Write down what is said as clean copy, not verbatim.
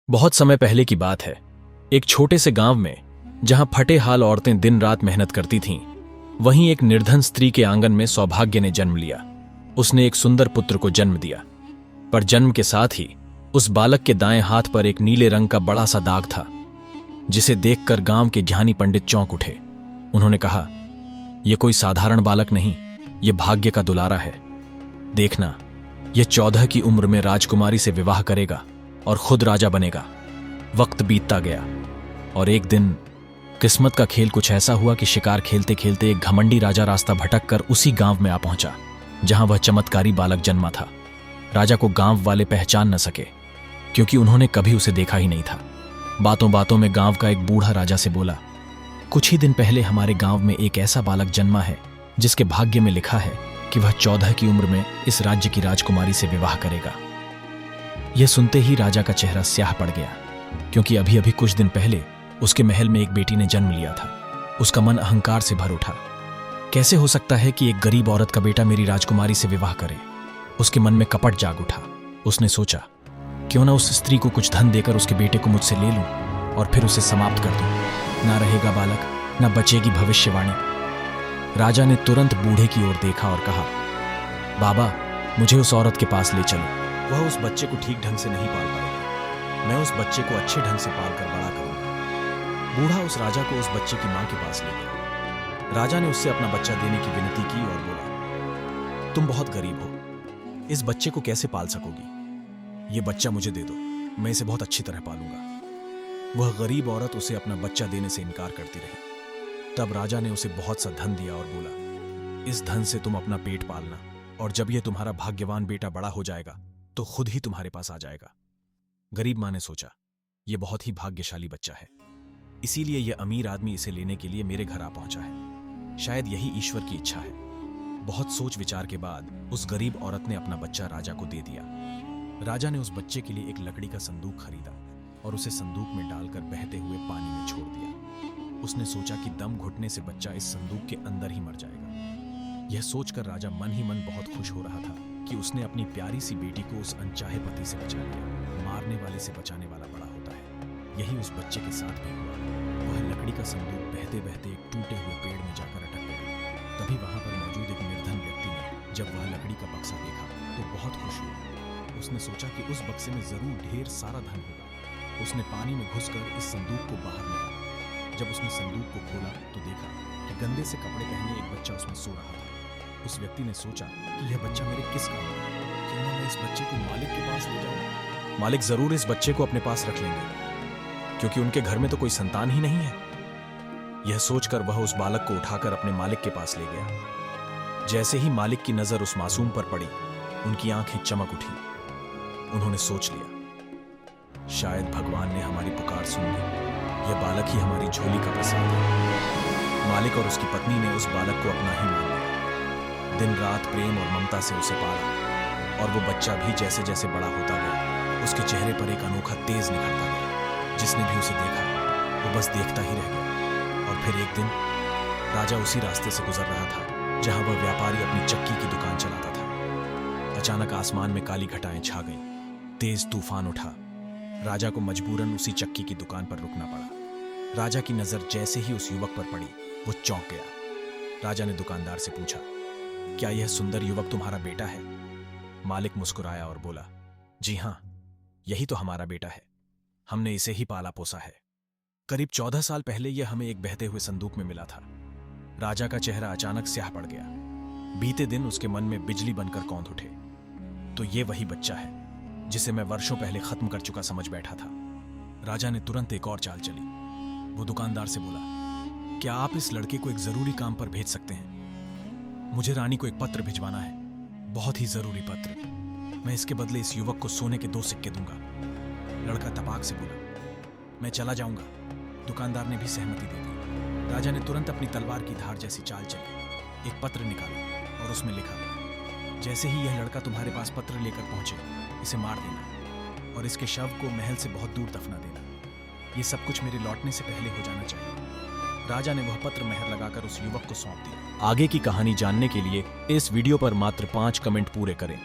बहुत समय पहले की बात है। एक छोटे से गांव में जहां फटे हाल औरतें दिन रात मेहनत करती थीं, वहीं एक निर्धन स्त्री के आंगन में सौभाग्य ने जन्म लिया। उसने एक सुंदर पुत्र को जन्म दिया, पर जन्म के साथ ही उस बालक के दाएं हाथ पर एक नीले रंग का बड़ा सा दाग था, जिसे देखकर गांव के ज्ञानी पंडित चौंक उठे। उन्होंने कहा, यह कोई साधारण बालक नहीं, यह भाग्य का दुलारा है। देखना, यह 14 की उम्र में राजकुमारी से विवाह करेगा और खुद राजा बनेगा। वक्त बीतता गया और एक दिन किस्मत का खेल कुछ ऐसा हुआ कि शिकार खेलते खेलते एक घमंडी राजा रास्ता भटक कर उसी गांव में आ पहुंचा जहां वह चमत्कारी बालक जन्मा था। राजा को गांव वाले पहचान न सके, क्योंकि उन्होंने कभी उसे देखा ही नहीं था। बातों बातों में गांव का एक बूढ़ा राजा से बोला, कुछ ही दिन पहले हमारे गांव में एक ऐसा बालक जन्मा है जिसके भाग्य में लिखा है कि वह 14 की उम्र में इस राज्य की राजकुमारी से विवाह करेगा। यह सुनते ही राजा का चेहरा स्याह पड़ गया, क्योंकि अभी अभी कुछ दिन पहले उसके महल में एक बेटी ने जन्म लिया था। उसका मन अहंकार से भर उठा। कैसे हो सकता है कि एक गरीब औरत का बेटा मेरी राजकुमारी से विवाह करे? उसके मन में कपट जाग उठा। उसने सोचा, क्यों ना उस स्त्री को कुछ धन देकर उसके बेटे को मुझसे ले लूं और फिर उसे समाप्त कर दूं। ना रहेगा बालक, ना बचेगी भविष्यवाणी। राजा ने तुरंत बूढ़े की ओर देखा और कहा, बाबा, मुझे उस औरत के पास ले चलो। वह उस बच्चे को ठीक ढंग से नहीं पाल पाएगी। मैं उस बच्चे को अच्छे ढंग से पाल कर बड़ा करूंगा। बूढ़ा उस राजा को उस बच्चे की मां के पास ले गया। राजा ने उससे अपना बच्चा देने की विनती की और बोला, तुम बहुत गरीब हो, इस बच्चे को कैसे पाल सकोगी? ये बच्चा मुझे दे दो, मैं इसे बहुत अच्छी तरह पालूंगा। वह गरीब औरत उसे अपना बच्चा देने से इनकार करती रही। तब राजा ने उसे बहुत सा धन दिया और बोला, इस धन से तुम अपना पेट पालना, और जब यह तुम्हारा भाग्यवान बेटा बड़ा हो जाएगा तो खुद ही तुम्हारे पास आ जाएगा। गरीब मां ने सोचा, यह बहुत ही भाग्यशाली बच्चा है, इसीलिए यह अमीर आदमी इसे लेने के लिए मेरे घर आ पहुंचा है। शायद यही ईश्वर की इच्छा है। बहुत सोच विचार के बाद उस गरीब औरत ने अपना बच्चा राजा को दे दिया। राजा ने उस बच्चे के लिए एक लकड़ी का संदूक खरीदा और उसे संदूक में डालकर बहते हुए पानी में छोड़ दिया। उसने सोचा कि दम घुटने से बच्चा इस संदूक के अंदर ही मर जाएगा। यह सोचकर राजा मन ही मन बहुत खुश हो रहा था कि उसने अपनी प्यारी सी बेटी को उस अनचाहे पति से बचा लिया। मारने वाले से बचाने वाला बड़ा होता है। यही उस बच्चे के साथ भी हुआ। वह लकड़ी का संदूक बहते बहते एक टूटे हुए पेड़ में जाकर अटक गया। तभी वहां पर मौजूद एक निर्धन व्यक्ति ने जब वह लकड़ी का बक्सा देखा तो बहुत खुश हुआ। उसने सोचा कि उस बक्से में जरूर ढेर सारा धन होगा। उसने पानी में घुसकर इस संदूक को बाहर निकाला। जब उसने संदूक को खोला तो देखा कि गंदे से कपड़े पहने एक बच्चा उसमें सो रहा था। उस व्यक्ति ने सोचा कि यह बच्चा मेरे किस काम का है? क्यों ना मैं इस बच्चे को मालिक के पास ले जाऊं? मालिक जरूर इस बच्चे को अपने पास रख लेंगे, क्योंकि उनके घर में तो कोई संतान ही नहीं है। यह सोचकर वह उस बालक को उठाकर अपने मालिक के पास ले गया। जैसे ही मालिक की नजर उस मासूम पर पड़ी, उनकी आंखें चमक उठी। उन्होंने सोच लिया, शायद भगवान ने हमारी पुकार सुन ली। यह बालक ही हमारी झोली का प्रसाद है। मालिक और उसकी पत्नी ने उस बालक को अपना ही मान लिया। दिन रात प्रेम और ममता से उसे पाला, और वो बच्चा भी जैसे जैसे बड़ा होता गया, उसके चेहरे पर एक अनोखा तेज निखरता गया। जिसने भी उसे देखा वो बस देखता ही रह गया। और फिर एक दिन राजा उसी रास्ते से गुजर रहा था जहां वह व्यापारी अपनी चक्की की दुकान चलाता था। अचानक आसमान में काली घटाएं छा गईं। तेज तूफान उठा। राजा को मजबूरन उसी चक्की की दुकान पर रुकना पड़ा। राजा की नजर जैसे ही उस युवक पर पड़ी, वो चौंक गया। राजा ने दुकानदार से पूछा, क्या यह सुंदर युवक तुम्हारा बेटा है? मालिक मुस्कुराया और बोला, जी हां, यही तो हमारा बेटा है। हमने इसे ही पाला पोसा है। करीब 14 साल पहले यह हमें एक बहते हुए संदूक में मिला था। राजा का चेहरा अचानक स्याह पड़ गया। बीते दिन उसके मन में बिजली बनकर कौंध उठे। तो ये वही बच्चा है जिसे मैं वर्षों पहले खत्म कर चुका समझ बैठा था। राजा ने तुरंत एक और चाल चली। वो दुकानदार से बोला, क्या आप इस लड़के को एक जरूरी काम पर भेज सकते हैं? मुझे रानी को एक पत्र भिजवाना है, बहुत ही जरूरी पत्र। मैं इसके बदले इस युवक को सोने के 2 सिक्के दूंगा। लड़का तपाक से बोला, मैं चला जाऊंगा। दुकानदार ने भी सहमति दे दी। राजा ने तुरंत अपनी तलवार की धार जैसी चाल चली। एक पत्र निकाला और उसमें लिखा, जैसे ही यह लड़का तुम्हारे पास पत्र लेकर पहुंचे, इसे मार देना और इसके शव को महल से बहुत दूर दफना देना। ये सब कुछ मेरे लौटने से पहले हो जाना चाहिए। राजा ने वह पत्र मेहर लगाकर उस युवक को सौंप दिया। आगे की कहानी जानने के लिए इस वीडियो पर मात्र 5 कमेंट पूरे करें।